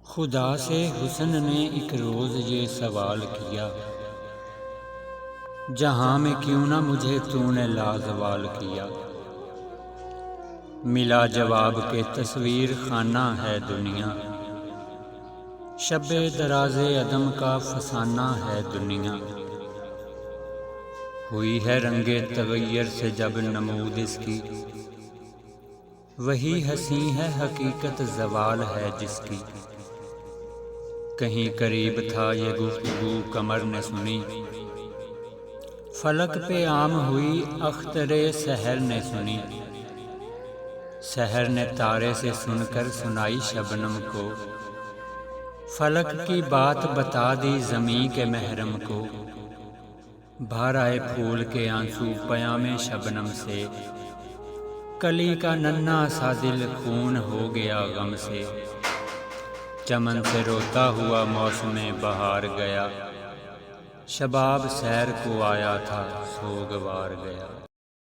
خدا سے حسن نے ایک روز یہ سوال کیا، جہاں میں کیوں نہ مجھے تو نے لازوال کیا۔ ملا جواب کہ تصویر خانہ ہے دنیا، شب دراز عدم کا فسانہ ہے دنیا۔ ہوئی ہے رنگ تغیر سے جب نمود اس کی، وہی حسین ہے حقیقت زوال ہے جس کی۔ کہیں قریب تھا یہ گفتگو قمر نے سنی، فلک پہ عام ہوئی اختر سحر نے سنی۔ سحر نے تارے سے سن کر سنائی شبنم کو، فلک کی بات بتا دی زمیں کے محرم کو۔ بھر آئے پھول کے آنسو پیام شبنم سے، کلی کا ننھا سا دل خون ہو گیا غم سے۔ چمن سے روتا ہوا موسم بہار گیا، شباب سیر کو آیا تھا سوگوار گیا۔